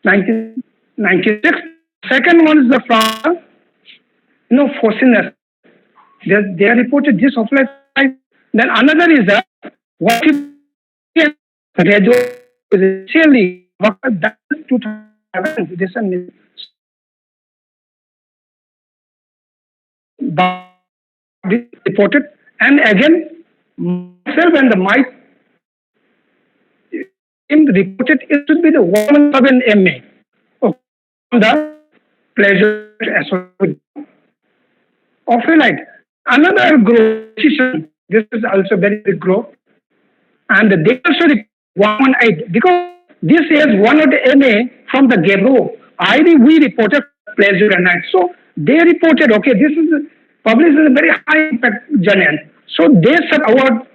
1996. Second one is the from fossils. They reported this ophiolite. Then another is the what is recently 2007 recently reported, and again myself and the my team reported it should be the 117 MA of the pleasure associated with ophiolite. Another growth decision. This is also very big growth, and they also 118 because this is one of the MA from the Gour. We reported pleasure and night. So they reported, okay, this is published in a very high impact journal. So they said our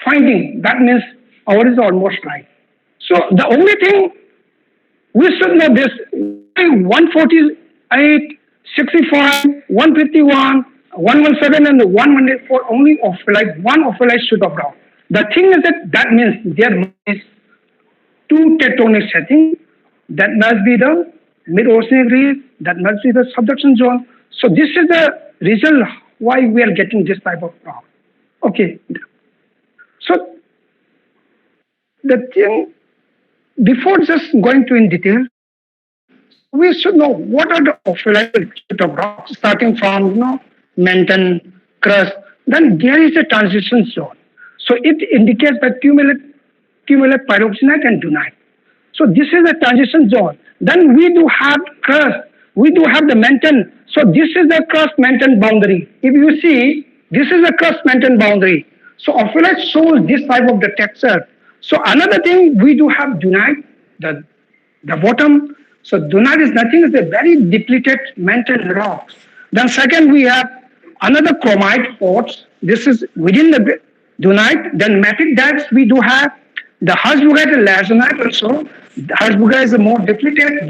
finding, that means our is almost right. So the only thing we should know this 148, 65, 151, 117, and 114 only ophiolite, one ophiolite should have ground. The thing is that means there is two tectonic settings. That must be the mid-oceanic reef, that must be the subduction zone. So this is the reason why we are getting this type of rock. Okay. So the thing, before just going to in detail, we should know what are the ophiolite of rocks, starting from mountain crust. Then there is a transition zone. So it indicates that cumulate pyroxenite and dunite. So this is a transition zone. Then we do have crust. We do have the mountain. So this is the crust mountain boundary. If you see, this is a crust mountain boundary. So ophiolite shows this type of the texture. So another thing, we do have dunite, the bottom. So dunite is nothing, it's a very depleted mountain rocks. Then second, we have another chromite quartz. This is within the dunite. Then mafic dikes, we do have the Harisingh and lazonite also. The Harisingh is a more depleted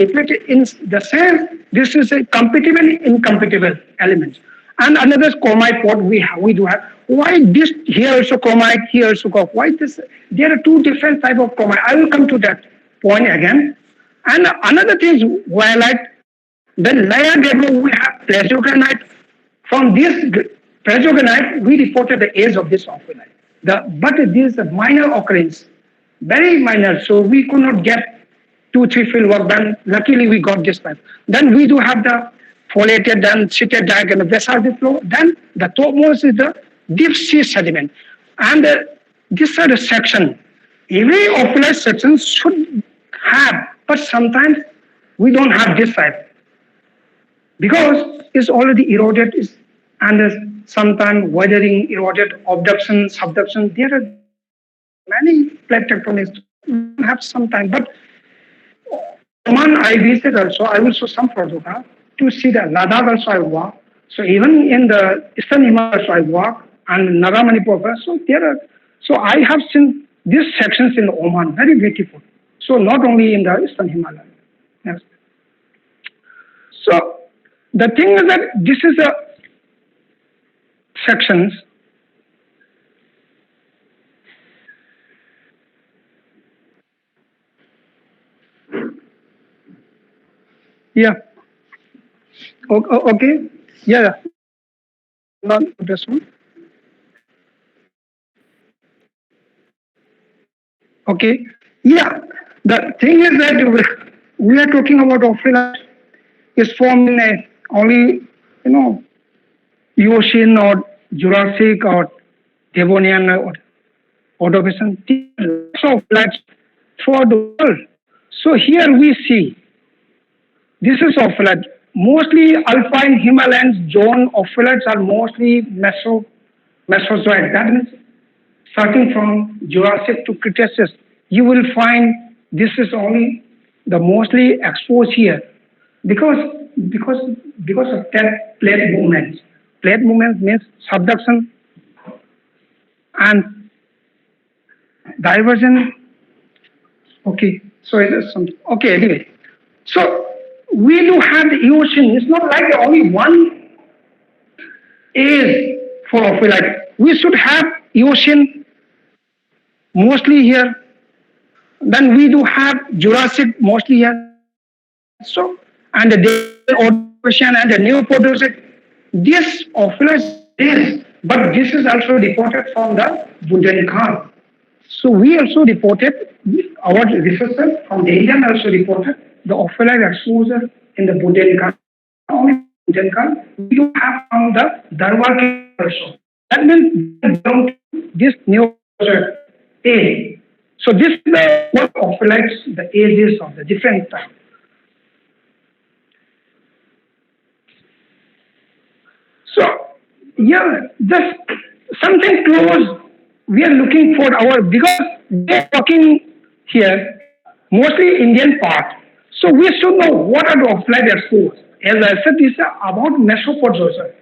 in the sense this is a compatible and incompatible element. And another chromite what we do have. Why this here also chromite, here also chromite? Why this? There are two different type of chromite. I will come to that point again. And another thing is violet. Then layer level we have plesiogranite. From this plesiogranite, we reported the age of this ophiolite. But this is a minor occurrence, very minor. So we could not get 2-3 field work done. Luckily, we got this type. Then we do have the foliated, then seated dike and the basaltic flow. Then the topmost is the deep sea sediment. And these are the section. Every ophiolite section should have, but sometimes we don't have this type because it's already eroded, and there's sometimes weathering, eroded, abduction, subduction. There are many plate tectonics have some time, but Oman I visited also. I will show some photograph to see the Ladakh also I walk. So even in the Eastern Himalayas I walk, and Nagamanipur. So so I have seen these sections in Oman, very beautiful. So not only in the Eastern Himalayas. Yes. So the thing is that this is a sections. Yeah. Okay. Yeah. Not this one. Okay. Yeah. The thing is that we are talking about ophiolite is formed in only Eocene or Jurassic or Devonian or Ordovician. So for the world. So here we see this is ophiolite. Mostly alpine Himalayan zone ophiolites are mostly Mesozoic. That means starting from Jurassic to Cretaceous, you will find this is only the mostly exposed here because of that plate movements. Plate movements means subduction and diversion. Okay, so it is something. Okay, anyway, so we do have the Eocene. It's not like only one is for ophiolite. We should have Eocene mostly here, Then we do have Jurassic mostly here. So and the Ordovician and the Neopodosic. This ophiolite is, but this is also reported from the Budenkan. So we also reported our researchers from the Indian also reported the ophiolite exposure in the Budenkan. Only Budenkan, we do have from the Darwar also. That means they belong to this new A. So this is the what ophiolites, the ages of the different types. So, yeah, just something close. We are looking for our because we are talking here mostly Indian part. So we should know what are the offline exports. As I said, this is about Mesopotamia.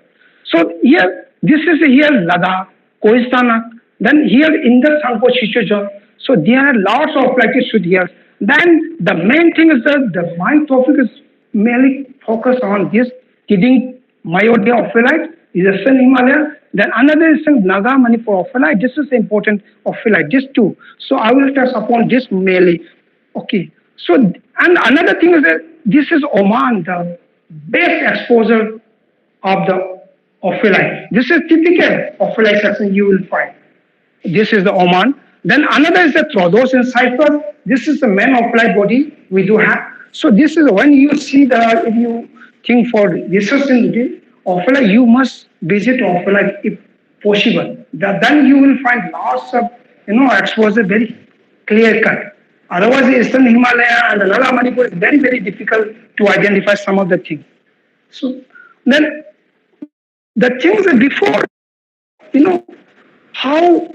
So here, this is here Ladakh, Koistana. Then here in the Sanko Shichoja. So there are lots of latitude here. Then the main thing is that the my topic is mainly focused on this kidding myopia ophiolite is a sun Himalaya. Then another is Naga Manipur ophiolite. This is important ophiolite. This two. So I will touch upon this mainly. Okay. So and another thing is that this is Oman, the best exposure of the ophiolite. This is typical ophiolite section you will find. This is the Oman. Then another is the Troodos in Cyprus. This is the main ophiolite body we do have. So this is when you see the, if you think for research in the ophiolite, you must visit ophiolite if possible. Then you will find lots of, exposure very clear cut. Otherwise, Eastern Himalaya and the Lala Manipur is very, very difficult to identify some of the things. So then the things that before, how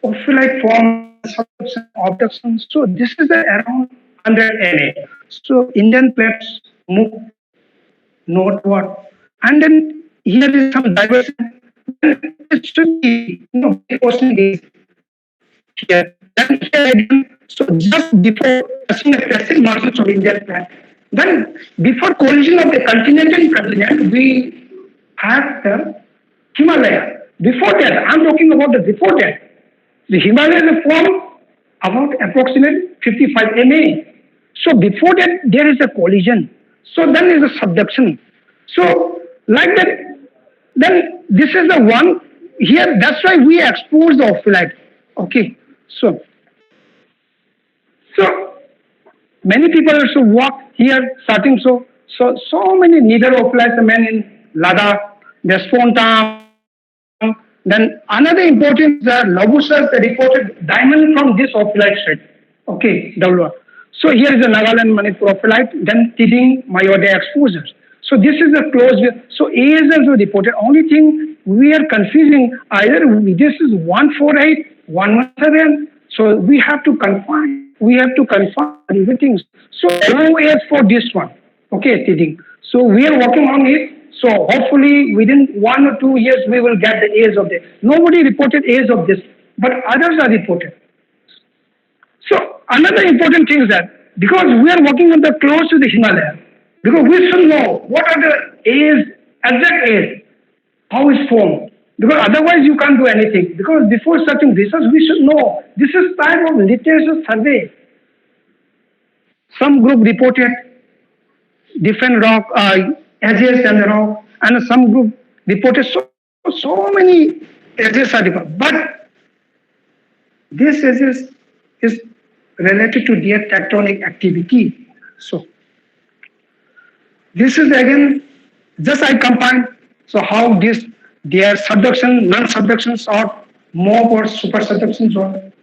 ophiolite form abduction. So this is the around 100 MA. So Indian plates move northward, and then here is some diversity. It should be, proportionally here. Then here again, so just before touching the classic margins of Indian plant, then before collision of the continent, we have the Himalaya. Before that, I'm talking about the before that. The Himalaya is formed about approximately 55 MA. So before that, there is a collision. So then is a subduction. So like that, then this is the one here. That's why we expose the ophiolite. Okay. So many people also walk here starting so many neither ophiolite men in Ladakh, the Spontam. Then another important is Labusas reported diamond from this ophiolite site. Okay, WR. So here is the Nagaland Manipur ophiolite, then Tiding Mayode exposures. So this is the close. So A is also reported. Only thing we are confusing either this is 148, 117. So we have to confine. We have to confine everything. So no is for this one. Okay, Tiding. So we are working on it. So hopefully within 1 or 2 years we will get the age of this. Nobody reported age of this, but others are reported. So another important thing is that because we are working on the close to the Himalaya, because we should know what are the age, exact age, how it's formed. Because otherwise you can't do anything. Because before starting research, we should know this is type of literature survey. Some group reported different rock edges and the rock, and some group reported so many edges are different. But this edges is related to their tectonic activity. So this is again just I combine. So how this their subduction, non-subductions or mob or super subductions or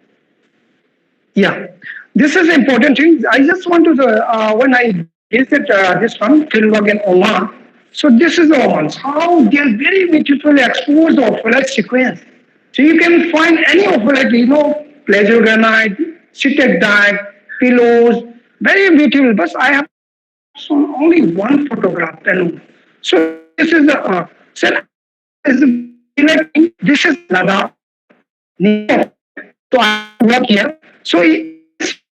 yeah. This is important thing. I just want to when I visit this one, Tilwag and Oman. So this is the Omans. How they are very beautifully exposed the ophiolite sequence. So you can find any ophiolite, pleasure granite, Sitek pillows, very beautiful. But I have shown only one photograph alone. So this is the this is Ladakh. So I work here. So you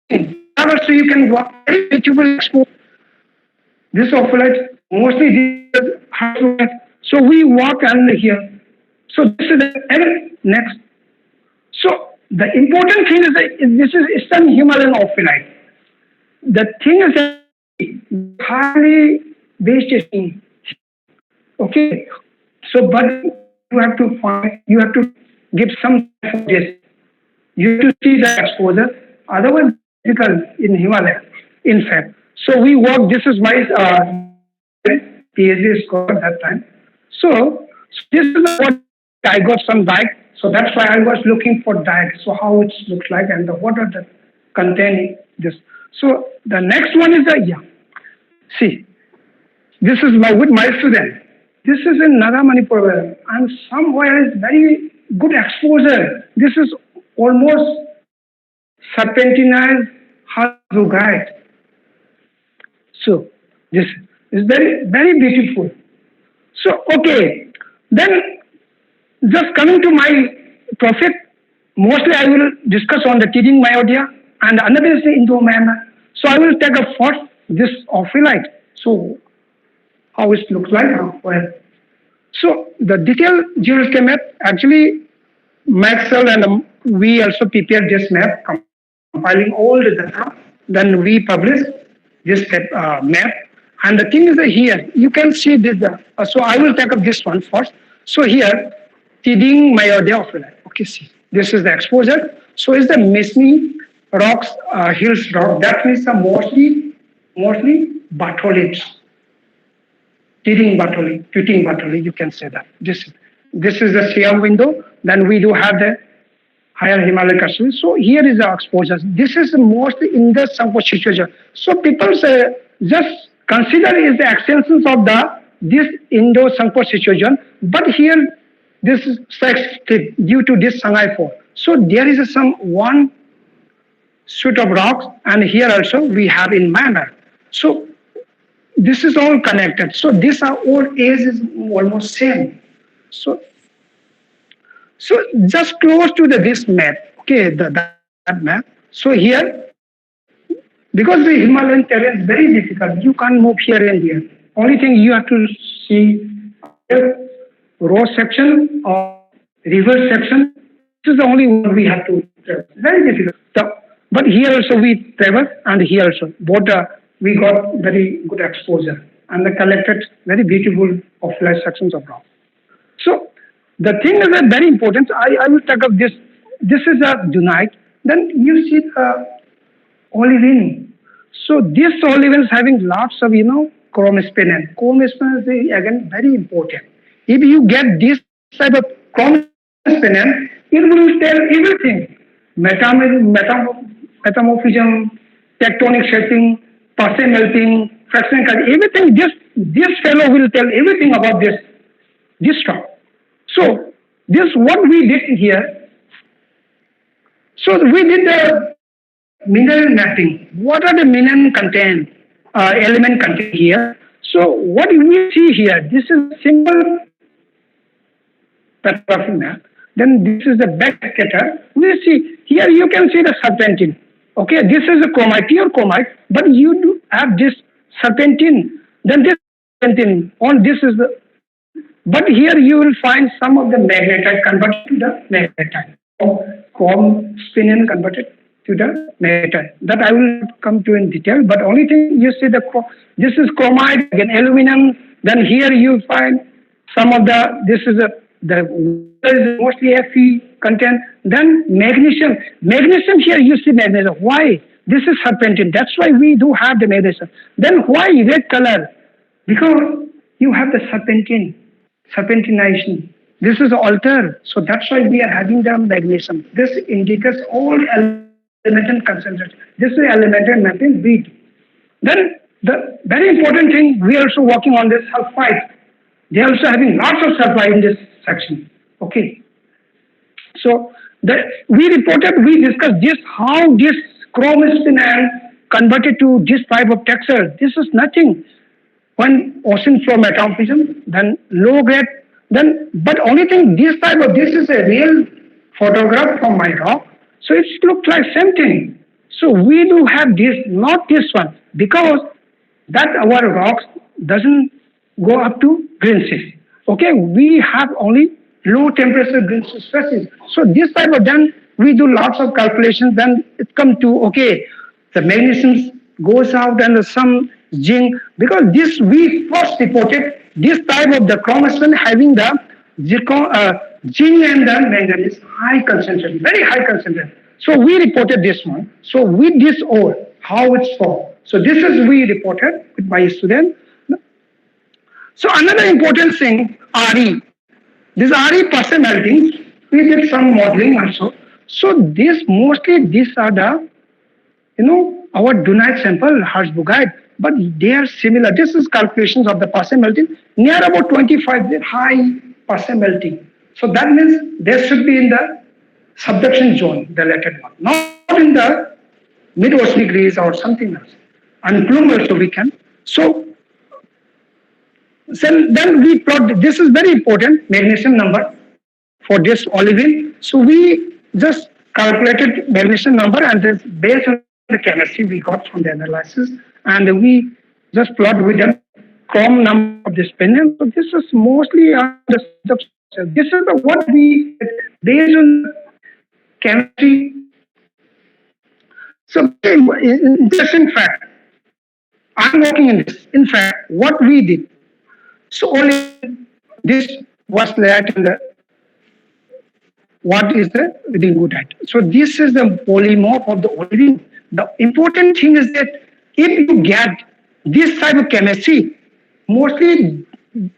can walk very beautiful expose. This ophiolite mostly this is so we walk and here. So this is the next. So the important thing is that this is Eastern Himalayan ophiolite. The thing is that highly vegetation. Okay, so but you have to find, you have to give some for this. You have to see the exposure. Otherwise, difficult in Himalaya. In fact, so we work. This is my PhD score at that time. So this is what I got some diet. So that's why I was looking for diet. So how it looks like and what are the containing this. So the next one is the See, this is my with my student. This is in Naga Manipur and somewhere is very good exposure. This is almost serpentinized hazugite. So this is very beautiful. So okay, then just coming to my topic, mostly I will discuss on the teething myopia and another is the Indo-Myanmar. So I will take up first this ophiolite. So how it looks like now. Well, so the detailed geological map actually Maxwell and we also prepared this map, compiling all the data. Then we published this map. And the thing is that here you can see this. So I will take up this one first. So here, teething myopia ophiolite. Okay, see, this is the exposure. So it's the Mesni rocks, hills rock. That means the mostly batholites. Teething batoli, you can say that. This is the Siam window. Then we do have the higher Himalayan crystal. So here is the exposure. This is mostly in the Sangpo situation. So people say just consider is the extensions of this Indo Sangpo situation. But here this is due to this Shanghai Four. So there is some one suite of rocks, and here also we have in Myanmar. So this is all connected. So these are all age is almost same. So just close to this map. Okay, that map. So here, because the Himalayan terrain is very difficult, you can't move here and there. Only thing you have to see road section or river section. This is the only one we have to travel. Very difficult. But here also we travel, and here also both we got very good exposure and they collected very beautiful ophiolite sections of rock. So the thing is that very important. I will talk of this. This is a dunite. Then you see olivine. So this olivine is having lots of chrome spinel. Chrome spinel is again very important. If you get this type of chrome spinel, it will tell everything. Metamorphism, tectonic shaping, percent melting, fractional everything. This fellow will tell everything about this rock. So this what we did here. So we did the mineral mapping. What are the mineral element contained here? So what we see here, this is simple petrographic map. Then this is the backscatter. We see here you can see the serpentine. Okay, this is a chromite, pure chromite, but you do have this serpentine. Then this serpentine on this is the. But here you will find some of the magnetite converted to the magnetite. Chrome spinel converted to the magnetite. That I will come to in detail. But only thing you see this is chromite, again aluminum. Then here you find some of this is the is mostly Fe content. Then magnesium. Magnesium here you see magnesium. Why? This is serpentine. That's why we do have the magnesium. Then why red color? Because you have the serpentinization. This is alter. So that's why we are having the magnesium. This indicates all elemental concentration. This is elemental mapping bead. Then the very important thing, we are also working on this sulfide. They are also having lots of sulfide in this section. Okay. So we discussed this, how this chrome spinel converted to this type of texture. This is nothing. When ocean flow metamorphism, then low grade, but only thing this is a real photograph from my rock. So it looks like same thing. So we do have this, not this one, because that our rocks doesn't go up to green 6. Okay, we have only low temperature green species. So this type of we do lots of calculations. Then it come to okay, the magnesium goes out and some zinc, because this we first reported this type of the chromosome having the zinc and the manganese high concentration, very high concentration. So we reported this one. So with this ore, how it's formed. So this is we reported with my student. So another important thing, RE. This RE percent melting, we did some modeling also. So this mostly these are the our dunite sample Harisingh, but they are similar. This is calculations of the percent melting near about 25 high percent melting. So that means they should be in the subduction zone, the latter one, not in the mid oceanic rays or something else. And plume also we can. So then we plot, this is very important, magnesium number for this olivine. So we just calculated magnesium number, and this based on the chemistry we got from the analysis, and we just plot with the chrome number of this pendant. So this is mostly this is the what we based on chemistry. So interesting fact. I'm working in this. In fact, what we did. So only this was laid in the what is the ringotite. So this is the polymorph of the olivine. The important thing is that if you get this type of chemistry, mostly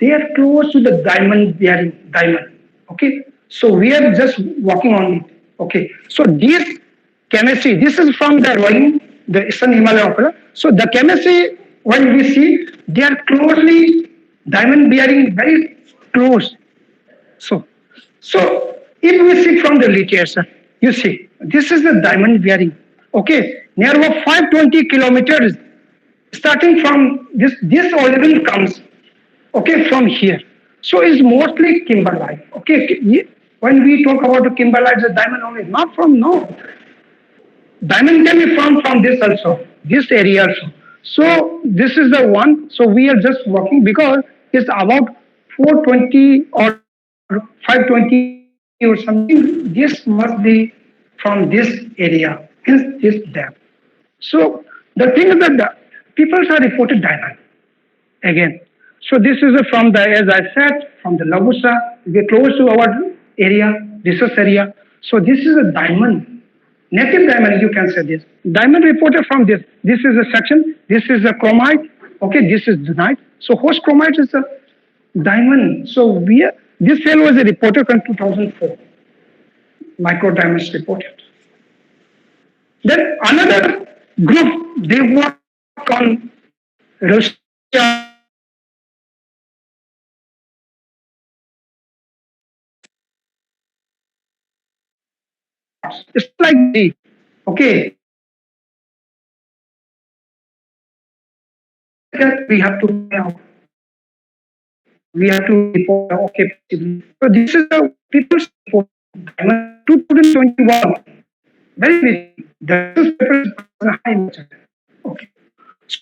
they are close to the diamond bearing diamond. Okay, so we are just working on it. Okay, so this chemistry, this is from the rolling, the Eastern Himalaya. So the chemistry, when we see, they are closely diamond bearing, very close. So if we see from the literature, you see, this is the diamond bearing. Okay, near about 520 kilometers, starting from this olivine comes, okay, from here. So it's mostly kimberlite. Okay, when we talk about the kimberlite, the diamond only, not from no. Diamond can be found from this also, this area also. So this is the one. So we are just working because it's about 420 or 520 or something. This must be from this area, hence this depth. So the thing is that the people are reported diamond again. So this is from the, as I said, from the Lagusa, we are close to our area, research area. So this is a diamond, native diamond, you can say this. Diamond reported from this. This is a section, this is a chromite, okay, this is dunite. So host chromite is a diamond. So this cell was reported in 2004. Micro diamonds reported. Then another group, they work on Russia. It's like the, okay, we have to report, okay. So this is the people's report, 2021. Very big. This is high. Okay. So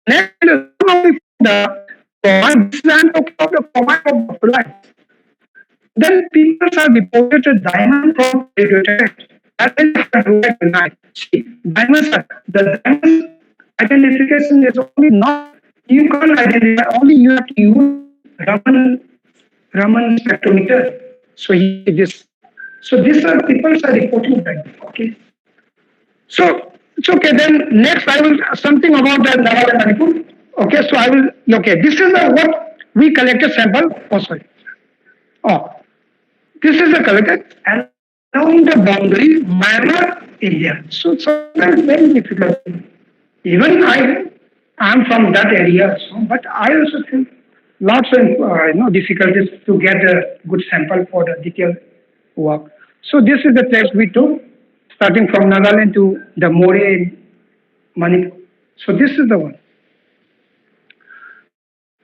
next, the command of life. Then people are reported a diamond from radioactive. That is tonight. See, diamonds are the diamonds identification is only not you can't identify, only you have to use Raman spectrometer. So this. So these are people are reporting that. Okay. So it's okay. Then next I will something about the Naval and Manipur. Okay. So I will. Okay. This is what we collected sample. Oh sorry. Oh. This is the collected along the boundary, Myanmar, India. So sometimes very difficult. Even I am from that area, also, but I also feel lots of difficulties to get a good sample for the detailed work. So this is the test we took, starting from Nagaland to the More in Manipur. So this is the one.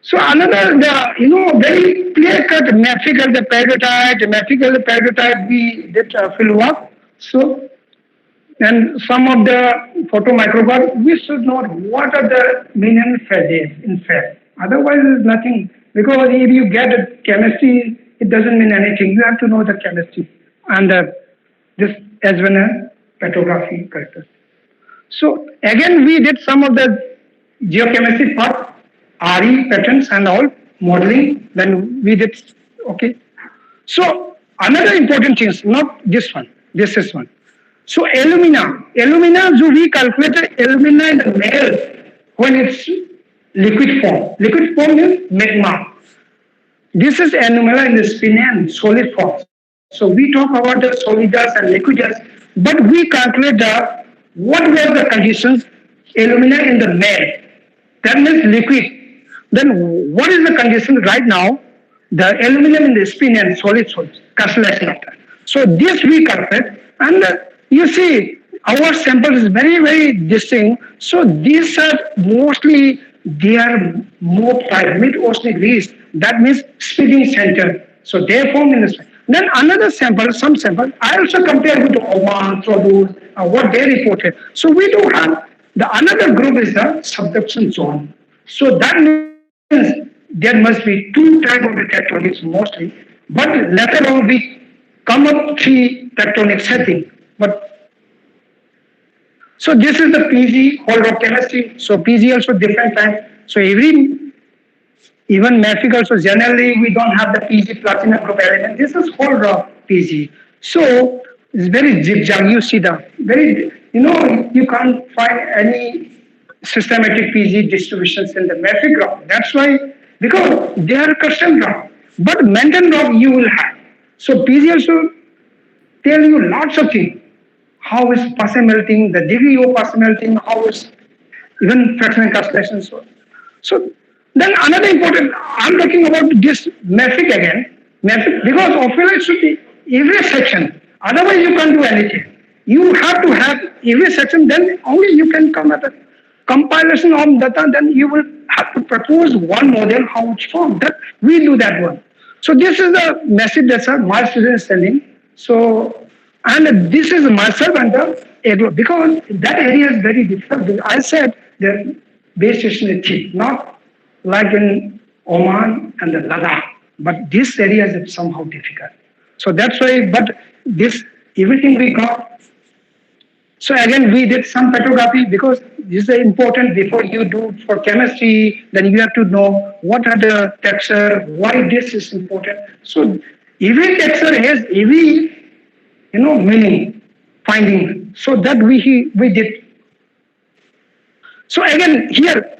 So another, very clear-cut mathematical the peridotite we did field work. So, and some of the photomicrograph, we should know what are the mineral phases in fact. Otherwise, there's nothing. Because if you get a chemistry, it doesn't mean anything. You have to know the chemistry. And this as well as petrography characters. So again, we did some of the geochemistry part, RE patterns and all modeling. Then we did okay. So another important thing is not this one. This is one. So alumina. So we calculated alumina in the metal when it's liquid form. Liquid form is magma. This is alumina in the spin and solid form. So we talk about the solids and liquids, but we calculate the what were the conditions alumina in the metal. That means liquid. Then what is the condition right now? The aluminum in the spin and solid cancellation of that. So this we calculate, and you see our sample is very very distinct. So these are mostly they are more type mid-oceanic reefs. That means speeding center. So they form in this. Then another sample, some sample, I also compare with Oman, Pradesh, what they reported. So we do have the another group is the subduction zone. So that means there must be two type of the tectonics mostly, but later on we come up three tectonic setting. But so this is the PG whole rock chemistry. So PG also different type. So every even mafic also generally we don't have the PG platinum group element. This is whole rock PG. So it's very zigzag. You see the very you can't find any systematic PG distributions in the mafic rock. That's why because they are custom rock. But mountain rock you will have. So PG also tell you lots of things. How is pulsar melting, the degree of pulsar melting, how is even fractional cancellation. So then another important, I'm talking about this mafic again. Mafic, because Ophiolite should be every section. Otherwise you can't do anything. You have to have every section, then only you can come at a compilation of data, then you will have to propose one model, how it's formed. That we do that one. So this is the message that my student is sending. So, and this is myself and the agro, because that area is very difficult. I said the base station is cheap, not like in Oman and the Ladakh, but this area is somehow difficult. So that's why, but this, everything we got. So again, we did some petrography because this is important before you do for chemistry, then you have to know what are the texture, why this is important. So every texture has every, meaning, finding. So that we did. So again, here,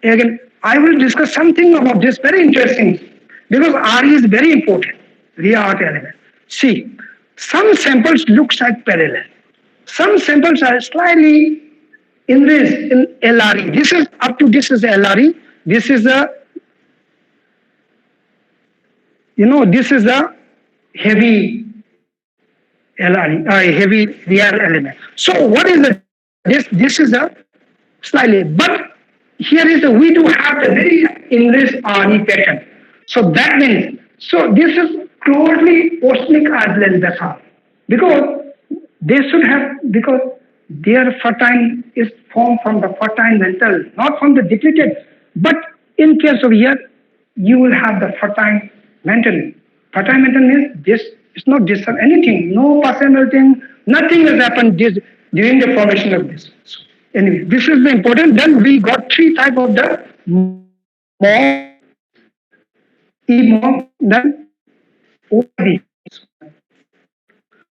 again, I will discuss something about this very interesting because RE is very important, rear arc element. See, some samples looks like parallel. Some samples are slightly enriched in LRE. This is this is LRE. This is the, this is the heavy LRE, heavy real element. So what is the, this is the slightly, but here is the, we do have the very enriched RE pattern. So that means, so this is closely oceanic island vessel because they should have, because their fertile is formed from the fertile mantle, not from the depleted. But in case of here, you will have the fertile mantle. Fertile mantle means this is not disturb anything, no pulsar melting, nothing has happened during the formation of this. So anyway, this is the important. Then we got three type of the mob, E-mob, then OB.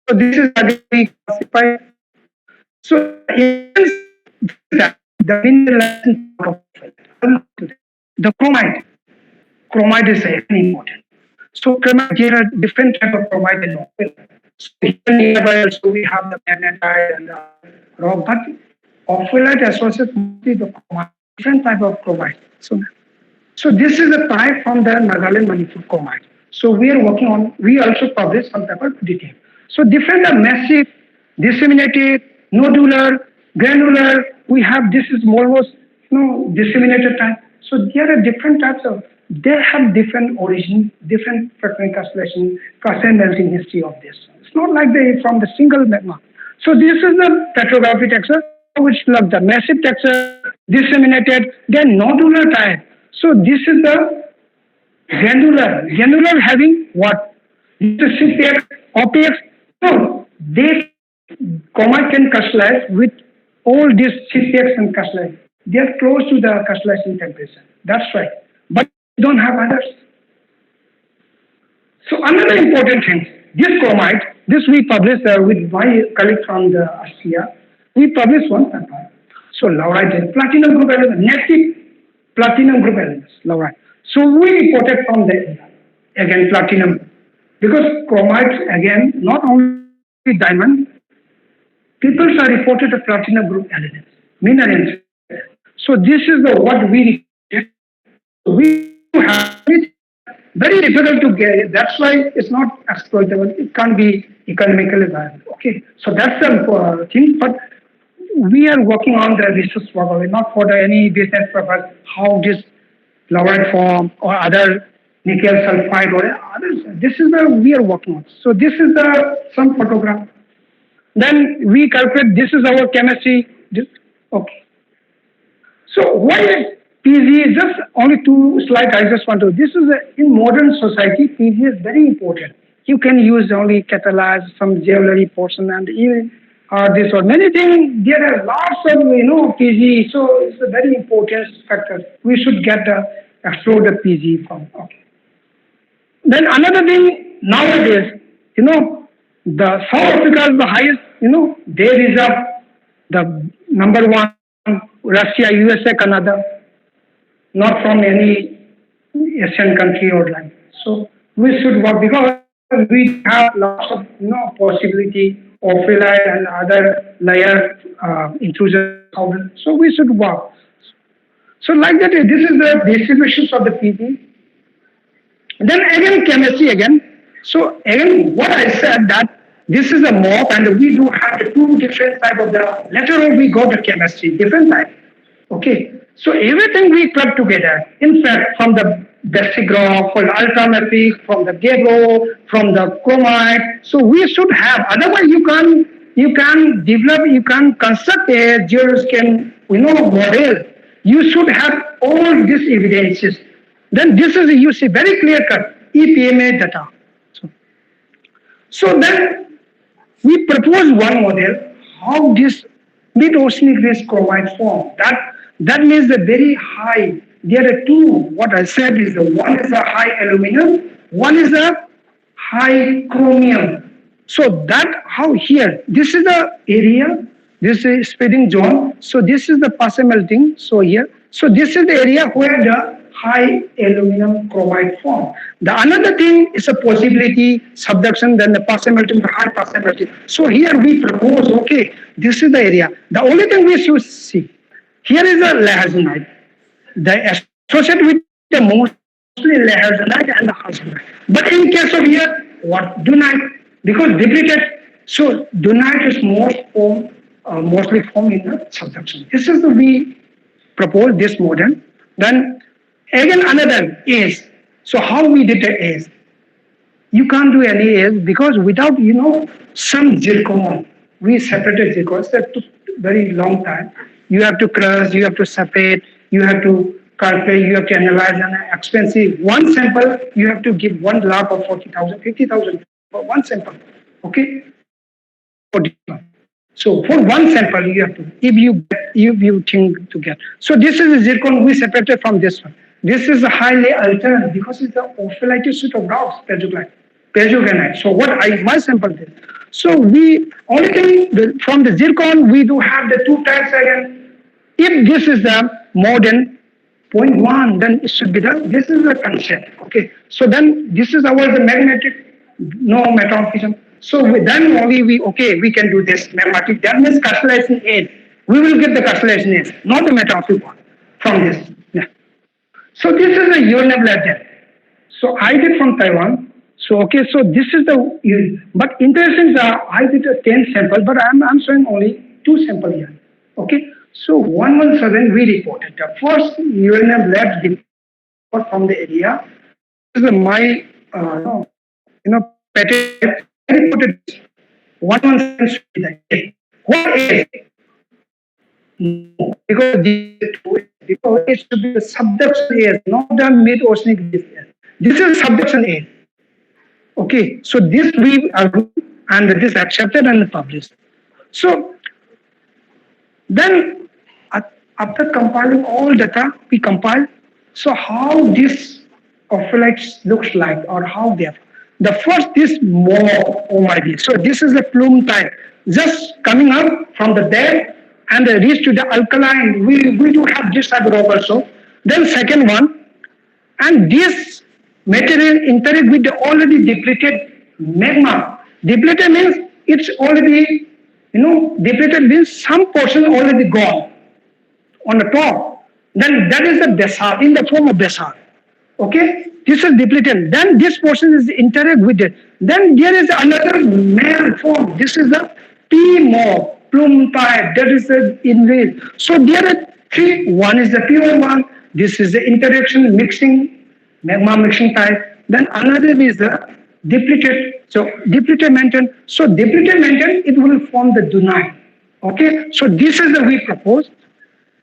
So this is how we classify. So the mineral, the chromite. Chromite is very important. So chromite, there are different type of chromite in oil. So here nearby also we have the magnetite and the rock, but ophiolite associates mostly the chromite, different type of chromite. So this is a type from the Nagaland Manipur chromite. So we are working on, we also publish some type of detail. So different are massive, disseminated, nodular, granular. We have, this is almost disseminated type. So there are different types of, they have different origin, different fragment constellation, and melting history of this. It's not like they from the single magma. So this is the petrography texture, which look the massive texture, disseminated, then nodular type. So this is the granular having what? This is CPX, OPX. No, they Chromite can crystallize with all these CPX and crystalline. They are close to the crystallization temperature. That's right. But we don't have others. So another important thing, this chromite, this we published with my colleague from the Austria. We published one paper. So laurite is platinum group elements, native platinum group elements, laurite. So we reported from the again platinum because chromite again not only diamond, people are reported a platinum group elements, minerals. So this is the what we reported. We have it very difficult to get it. That's why it's not exploitable. It can't be economically viable. Okay, so that's the thing. But we are working on the research work, not for any business purpose. How this laurite form or other nickel sulfide or others. This is the we are working on. So this is the some photograph. Then we calculate. This is our chemistry. Okay. So why PG? Just only two slides. I just want to. This is in modern society. PG is very important. You can use only catalyze some jewelry portion and even this or many things. There are lots of PG. So it's a very important factor. We should get explore the PG from. Okay. Then another thing nowadays, the South Africa is the highest. They reserve the number one. Russia, USA, Canada, not from any Asian country or like. So we should work because we have lots of possibility of Ophiolite and other layer intrusion. So we should work. So like that, this is the distributions of the PG. Then again chemistry again. So again, what I said that this is a MOP and we do have two different type of the, later on we got the chemistry, different type. Okay. So everything we club together. In fact, from the basic rock, from the ultramafic, from the Gour, from the chromite. So we should have, otherwise you can develop, you can construct a geological, model. You should have all these evidences. Then this is, you see, very clear cut, EPMA data. So then, we propose one model how this mid-oceanic ridge chromite form. That means the very high. There are two. What I said is the one is a high aluminum, one is a high chromium. So that how here. This is the area. This is spreading zone. So this is the past melting. So here. So this is the area where the high aluminum chromite form. The another thing is a possibility subduction, then the partial melting, the high partial melting. So here we propose, okay, this is the area. The only thing we should see, here is the lahazinite. The associated with the mostly lahazinite and the hazelnite. But in case of here, what dunite? Because depleted, so dunite is mostly formed in the subduction. This is the we propose this model. Then again, another is, so how we did the is, you can't do any is because without, some zircon, we separated zircon. That took very long time. You have to crush, you have to separate, you have to calculate, you have to analyze, and expensive. One sample, you have to give 1 lakh or 40,000, 50,000 for one sample. Okay? So for one sample, you have to, if you think to get. So this is a zircon we separated from this one. This is a highly altered because it's the ophiolite suite of rocks, piezoganite. So what my sample did. So we only thing from the zircon we do have the two types again. If this is the more than 0.1, then it should be this is the concept. Okay. So then this is the magnetic, no metamorphism. So then only we can do this magmatic. That means crystallization aid. We will get the crystallization aid, not the metamorphic one from this. Yeah. So this is a UNM legend. So I did from Taiwan. So so this is the, but interesting is I did a 10 sample, but I'm showing only 2 sample here. Okay. So 117 we reported. The first UNM lab report from the area. This is my patent. I reported 117. What is? No, because it should be the subduction air, not the mid-oceanic air. This is subduction air. Okay, so this we are and this accepted and published. So then, after compiling all data, we compile. So how this ophiolites looks like, or how they are. The first is more OID. So this is the plume type, just coming up from the dead and reach to the alkaline. We do have this type of rock also. Then second one, and this material interact with the already depleted magma. Depleted means it's already, depleted means some portion already gone on the top. Then that is the basalt in the form of basalt. Okay, this is depleted. Then this portion is interact with it. Then there is another male form. This is the P mob, plume type. That is the invade. So there are three. One is the pure one. This is the interaction mixing, magma mixing type. Then another is the depleted. So depleted mentioned. So depleted mentioned, it will form the dunite. Okay. So this is the we propose.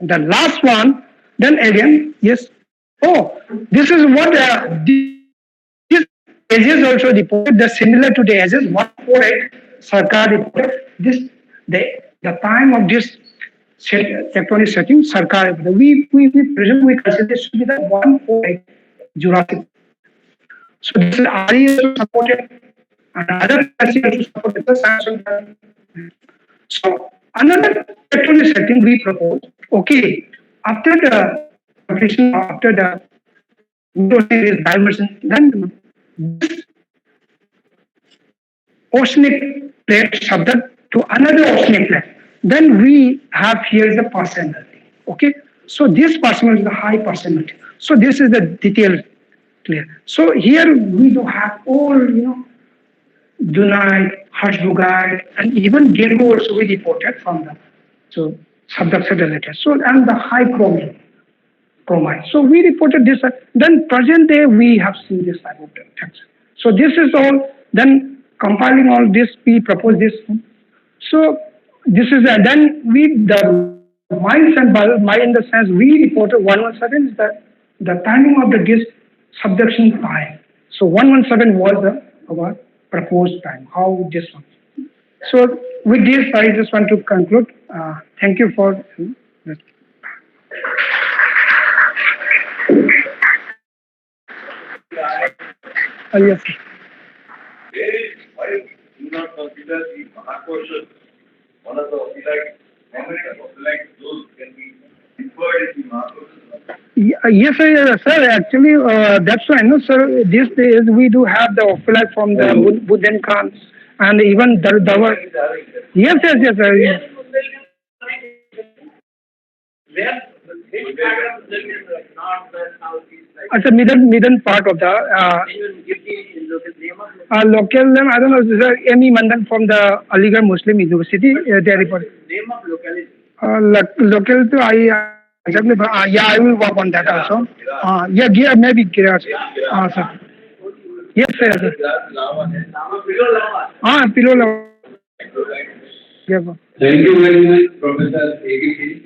The last one, then again, yes. Oh, this is what these ages also reported. The similar to the ages 148 Sarkar reported. This the time of this tectonic setting Sarkar reported. We presume we consider this to be the 148 Jurassic. So this is RE also supported, and other also supported the sanction. So another tectonic setting we propose. Okay, after the completion, after the is diversion, then this oceanic plate subject to another oceanic plate. Then we have here the percentage. Okay, so this percentage is the high percentage. So this is the detail clear. So here we do have all dunite, Harsbugite, and even Gour also we reported from the so subduction related. So and the high chromium. Chromite. So we reported this. Then present day we have seen this type of text. So this is all. Then compiling all this, we propose this. So this is then we the mines and by in the sense we reported 117 is the timing of the disk subduction time. So 117 was our proposed time. How this one. So with this, I just want to conclude. Thank you for. Yes. Why do not consider the Mahakoshas one of the Ophiolite memory of Ophiolite those can be inferred in the Mahakoshas? Yes, sir. Actually, that's why, no, sir. These days we do have the Ophiolite from the Buddhenkan and even Davar. Yes, sir. It's a middle part of the local name. I don't know. This is Amy Mandan from the Aligarh Muslim University. They report. Name of locality. Local to I exactly. Yeah, I will work on that also. Yeah, maybe Giras. Sir. Yes, sir. Pillow lava. Yeah. Thank you very much, Professor A.K.